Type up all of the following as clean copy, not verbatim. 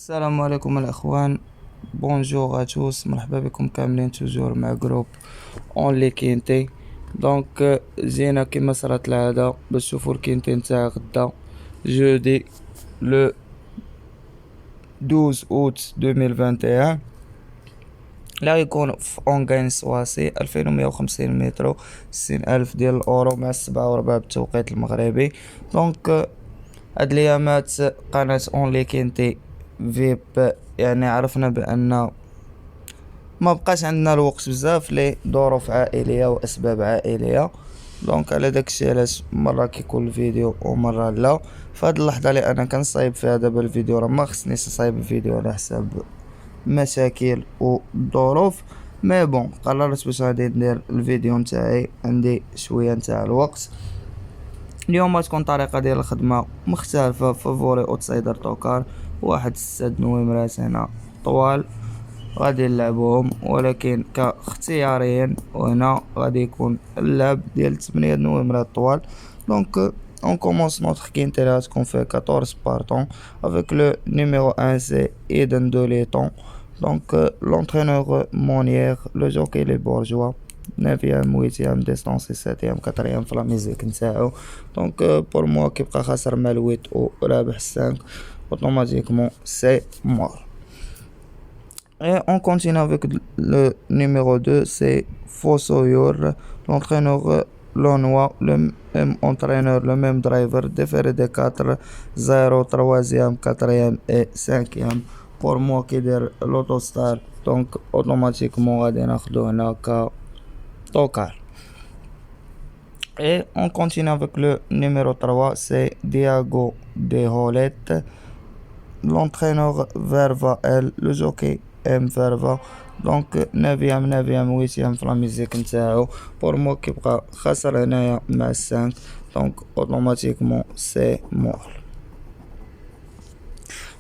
السلام عليكم الأخوان. بونجور اتوس، مرحبا بكم كاملين توجور مع جروب اون لي كينتي. جينا كما صارت العادة باش تشوفوا الكينتي نتاع غدا جودي لو 12 اوت 2021. لا يكون في اونغاين سواسي 2150 مترو 60,000 ديال الأورو مع 7 بالتوقيت المغربي. هاد الأيامات قناة اون لي كينتي فيب، يعني عرفنا بأن ما بقاش عندنا الوقت بزاف لظروف عائلية وأسباب عائلية. على داكشي علاش مرة كيكون الفيديو ومرة لا. فهاد اللحظة اللي أنا كنصايب فيها دابا الفيديو راه ما خصنيش نصايب الفيديو على حساب مشاكل وظروف، مي بون قررت باش غادي ندير الفيديو نتاعي عندي شوية نتاع الوقت. اليوم غتكون طريقة ديال الخدمة مختلفة. فافوري اوتسايدر توكار، واحد 6 نويمرات هنا طوال غادي نلعبوهم، ولكن كاختياريين. وهنا غادي يكون اللعب ديال 8 نويمرات طوال. on commence notre quintet là qu'on fait 14 partants avec le numéro 1 c'est Eden de Letton. L'entraîneur Monière, le jockey les bourgeois 9e 8e distance 7e 4e في لا ميزيك نتاعو. pour moi كيبقى خاسر مع 8 ورابح 5 automatiquement c'est mort. Et on continue avec le numéro 2, c'est Fossoyur, l'entraîneur Lonois, le même entraîneur, le même driver, déféré de 4, 0, 3e, 4e et 5e. Pour moi qui est l'autostar, donc automatiquement غادي ناخدو هنا كتوكار. Et on continue avec le numéro 3, c'est Diago de Holette, l'entraîneur Verva L, le jockey M Verva. 9e 8e في لا ميزيك نتاعو. بور مو كيبقى خاسر هنايا مع 5، اوتوماتيكمون سي مور.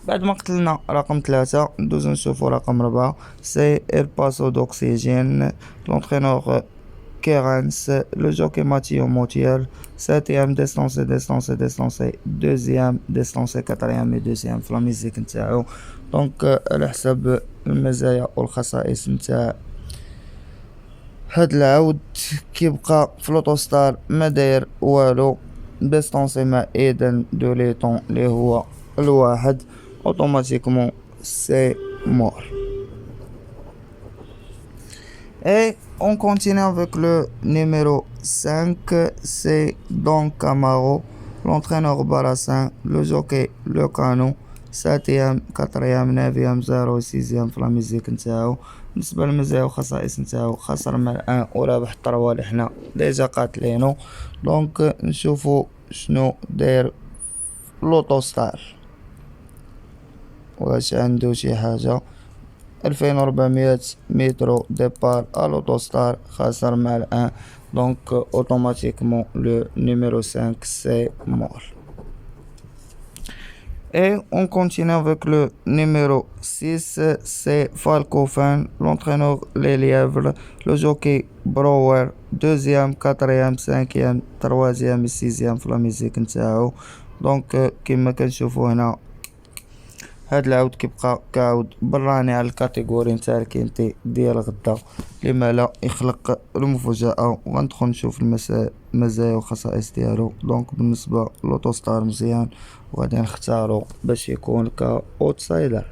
بعد ما قتلنا رقم 3 ندوزو نشوفو رقم 4، سي إل باسو دوكسيجين، لونترينور كيرانس، لو جوكي ماتيو موتيال. 7e ديستونسي 2e ديستونسي 4e et 2e في لا ميزيك نتاعو. على حسب المزايا والخصائص نتاع هاد العود كيبقى في لوطوستار ما داير والو، ديستونسي مع ايدن دو ليطون اللي هو الواحد، اوتوماتيكمون سي مور. Et on continue avec le numéro 5, c'est Don Camaro, l'entraîneur Barassin, le jockey Le Cano. 7e 4e 9e 0 6e في لا ميزيك نتاعو. بالنسبة للمزايا والخصائص نتاعو خسر مع الان ورابح الطروال اللي حنا ديجا قاتلينو. نشوفو شنو داير لوطوستار، واش عندو شي حاجة. 2400 مترو ديبار لوطوستار خاسر مع الان، automatiquement le numéro 5 c'est mort. Et on continue avec le numéro 6, c'est Falcofen, l'entraîneur Les Lièvres, le jockey Brower, 2e 4e 5e 3e et 6e في لا ميزيك نتاعو. كيما كنشوفو هنا هاد العود كيبقى كعود براني على الكاتيجوري نتاع الكينتي ديال غدا، لما لا يخلق المفاجأة. وغندخل نشوف المزايا والخصائص ديالو. بالنسبة لوطوستار مزيان، وغادي نختارو باش يكون كاوتسايدر.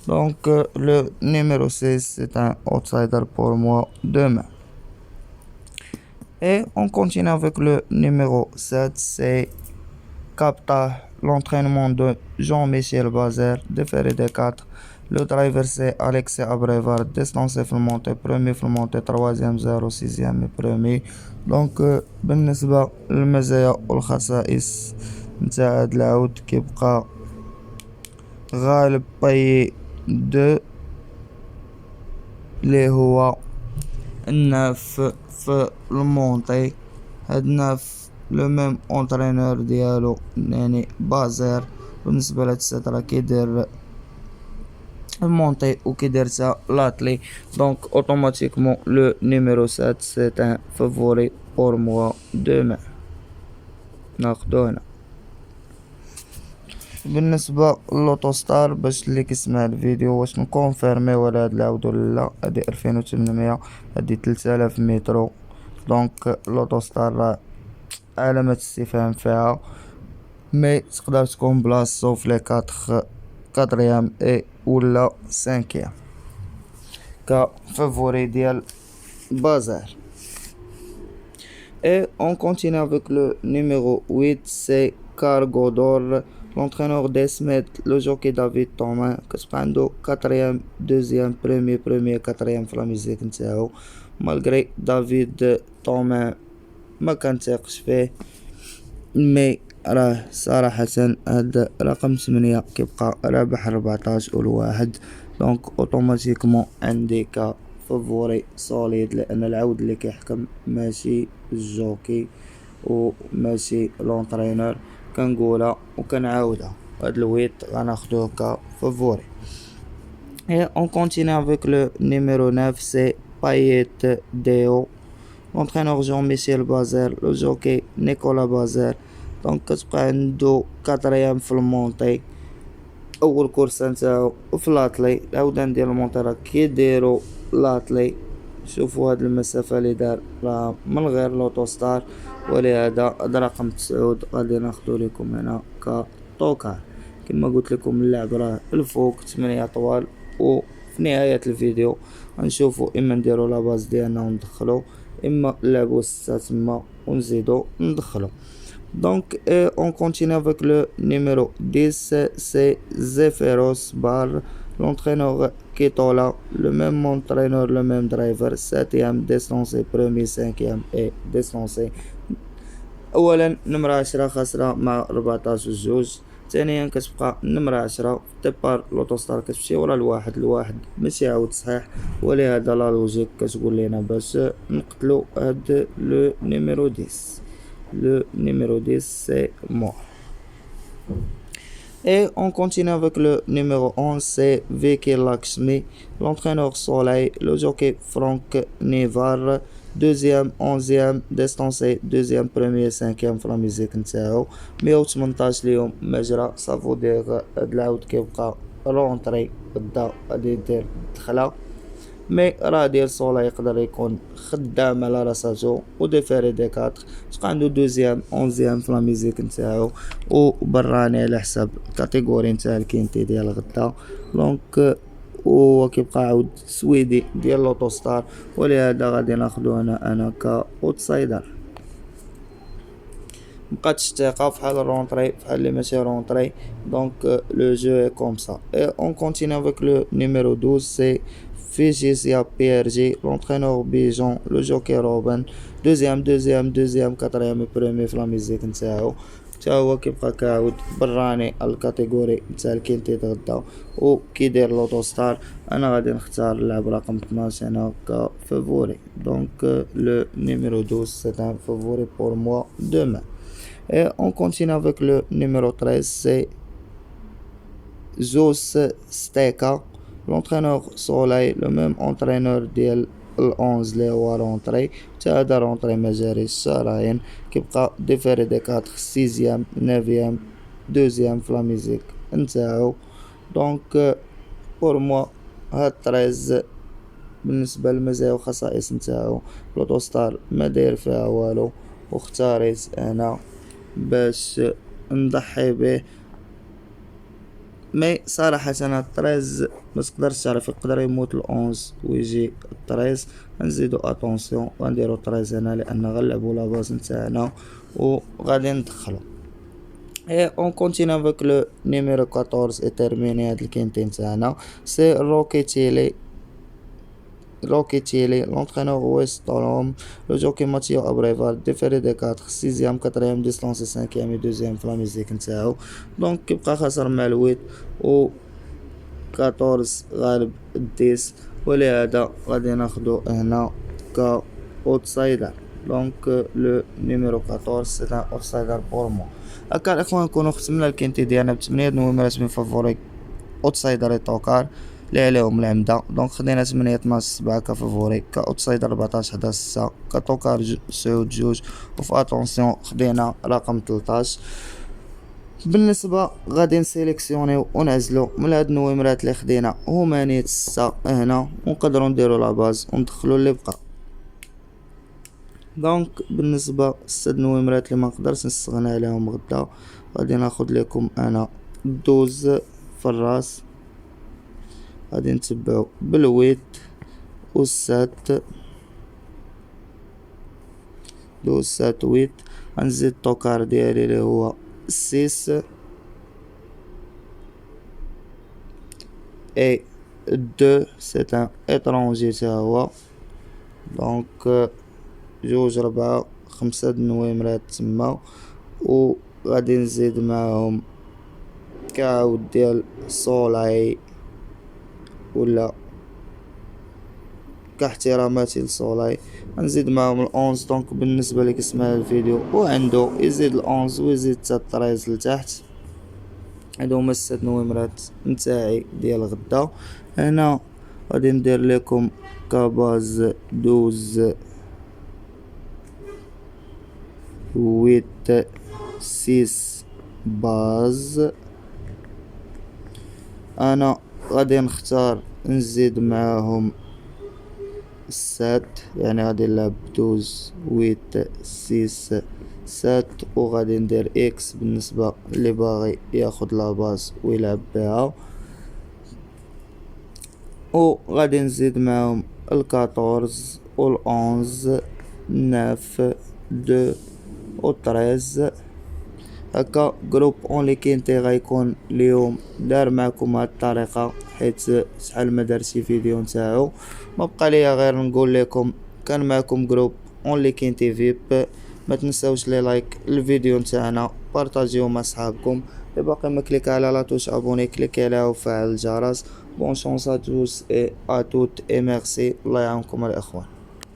le numéro 6 c'est un outsider pour moi demain. Et on continue avec le numéro 7, c'est Capta, l'entraînement de Jean-Michel Bazer, déféré des 4. Le driver c'est Alexis Abrevard, distancé في المونتي، premier في المونتي 3e 0 6e et premier. بالنسبة للمزايا والخصائص نتاع هاد العود كيبقى غالب باي 2 اللي هو الناف في المونتي. هاد ناف لو ميم اونترينور ديالو يعني بازير. بالنسبة لهاد السات راه كيدير المونتي وكيدير لاتلي. اوتوماتيكمون لو نيميرو 7 سي ان فافوري بور موا دومان، ناخدو هنا. بالنسبة للوتوستار باش اللي كيسمع الفيديو واش نكونفيرمي ولا هاد العود ولا لا، هادي 2800، هادي 3000 مترو. دونك لوتوستار راه علامة استفهام فيها، مي تقدر تكون بلاصتو في لي كاتريام اي ولا سانكيام كفافوري ديال بازار. Et on continue avec le numéro 8, c'est Cargo d'Or, l'entraîneur d'Esmet, le jockey David Thomas, كتبقى عنده 4ème, 2ème, premier, 4ème في لا ميزيك نتاعو. مالغري دافيد توما ما كنتيقش فيه، مي راه صراحة هاد رقم 8 كيبقى رابح 14 والواحد، دونك اوتوماتيكمون عندي كفافوري سوليد، لان العود اللي كيحكم ماشي الجوكي وماشي لونطرينور، كنقولها وكنعاودها، هاد الويت غناخدوه كفافوري. Et on continue avec le numéro 9, c'est Payet Deo, l'entraîneur Jean-Michel Bazir, le jockey Nicolas Bazir. دونك كتبقى عندو 4ème في المونطي، اول كورسة نتاعو في لاطلي، العودان ديال المونطي راه كيديرو لاطلي. شوفوا هاد المسافة اللي دار راه من غير لوتوستار، ولهذا هاد رقم 9 غادي ناخدو لكم هنا كطوكار. كما قلت لكم اللعب راه الفوق 8 طوال، وفي نهاية الفيديو غنشوفو اما نديرو لاباز ديالنا وندخلو، اما نلعبو 6 تما ونزيدو ندخلو. Donc, on continue avec le numéro 10, c'est Zephyros Bar, l'entraîneur Ketola, le même entraîneur, le même driver, 7ème distancé, premier, 5ème et distancé. أولا نمرة 10 خاسرة مع 14 جوج، ثانيا كتبقى نمرة 10 ديبار لوتوستار كتمشي ورا الواحد ماشي عاود صحيح، ولهذا لا لوجيك كتقول لينا باش نقتلو هاد لو نيميرو 10. Le numéro 10, c'est mort. Et on continue avec le numéro 11, c'est Vicky Lakshmi, l'entraîneur Soleil, le jockey Franck Nevar, 2ème, 11ème, distancé, 2ème, premier, 5ème في لا ميزيك نتاعو، 118 اليوم مجرى، صافو دير هاد العود كيبقى رونطري بدا غادي يدير دخلة، مي راه ديال صولا يقدر يكون خدام على راساتو وديفيري دي كاتر، تبقى عندو 2ème 11ème في لا ميزيك نتاعو، وبراني على حساب الكاتيجوري نتاع الكينتي ديال غدا. دونك و كيبقى عاود سويدي ديال لوتوستار، ولهذا غادي ناخدو هنا انا كاوتسايدر. مبقاتش الثقة فحال الرونطري فحال لي ماشي رونطري، دونك لو جو اي كوم سا. اي اون كونتيني افيك لو نيميرو 12، سي Figesia PRG, l'entraîneur Bijon, le jockey Robin, deuxième, quatrième et premier في لا ميزيك نتاعو، تا هو كيبقى كيعاود براني الكاتيجوري نتاع الكينتي غدا وكيدير لوتوستار. انا غادي نختار اللعب رقم 12 هنا كفافوري، دونك لو نيميرو 12 c'est un favori pour moi demain. Et on continue avec le numéro 13, c'est Zeus Steka, l'entraîneur Soleil, le même entraîneur ديال ال11 اللي هو رونطري، تا هدا رونطري مجاريش شراين، كيبقى ديفيري دي 4 6ème 9ème 2ème في لا ميزيك نتاعو. دونك بور موا هاد 13 بالنسبة للمزايا والخصائص نتاعو لوتوستار ما داير فيها والو، واختاريت انا باش نضحي به. مي صراحة انا 13 متقدرش تعرف، يقدر يموت ال11 ويجي 13، نزيدو اتونسيون ونديرو 13 هنا لان غنلعبو لاباز نتاعنا وغادي ندخلو. Et on continue avec le numéro 14 et terminé هاد الكينتي نتاعنا، سي روكي تيلي l'entraîneur West Stallone, le jockey Mathieu Abrevard, déféré des 4 6ème 4ème distancé 5ème et 2ème في لا ميزيك نتاعو. دونك كيبقى خسر مع الويت و 14 غالب 10، ولهذا غادي ناخدو هنا ك اوتسايدر. دونك لو نيميرو 14 سي ان اوتسايدر بور مو. هكا الاخوان نكونو ختمنا الكينتي ديالنا ب8 نمرات من فافوري اوتسايدر طوكار اللي عليهم العمدة. دونك خدينا 8 12 7 كفافوري، كاوتسايدر 14 11 6 كطوكار 9 2، وفي اتونسيون خدينا رقم 13. بالنسبة غادي نسيليكسيونيو ونعزلو من هاد النويمرات اللي خدينا هما نيت 6 هنا، ونقدروا نديرو لاباز وندخلو اللي بقى. دونك بالنسبة 6 نويمرات اللي منقدرش نستغنى عليهم غدا، غادي ناخد لكم انا 12 في الراس، غادي نتبعو بالويت والسات، 12 7 8. غنزيد الطوكار ديالي اللي هو 6 et 2 c'est un étranger تا هو. دونك 2 4 5 د النويمرات تما، و غادي نزيد معاهم كعود ديال صولاي ولا كاحتراماتي لصولاي، غنزيد معاهم الأونز. دونك بالنسبة لي كيسمع الفيديو وعندو يزيد الأونز ويزيد تا الطريز لتحت. هادو هما 6 نويمرات نتاعي ديال غدا. هنا غادي ندير لكم كاباز 12 8 6 باز. انا غادي نختار نزيد معاهم السات، يعني غادي نلعب 12 8 6 7، وغادي ندير اكس بالنسبة اللي باغي ياخد لاباز ويلعب بها، وغادي نزيد معاهم الكاطورز والأونز 9 2 و 13. هكا جروب اونلي كينتي غيكون اليوم دار معكم هاد الطريقة، حيت شحال ما درتي فيديو نتاعو. ما بقى ليا غير نقول لكم كان معكم جروب اونلي كينتي فيب. ما تنساوش لي لايك الفيديو نتاعنا، بارطاجيو مع صحابكم. اللي باقي ما كليك على لا توش ابوني كليكي عليها وفعل الجرس. بون شونس ا توس اي ا توت اي ميرسي، الله يعاونكم الاخوان.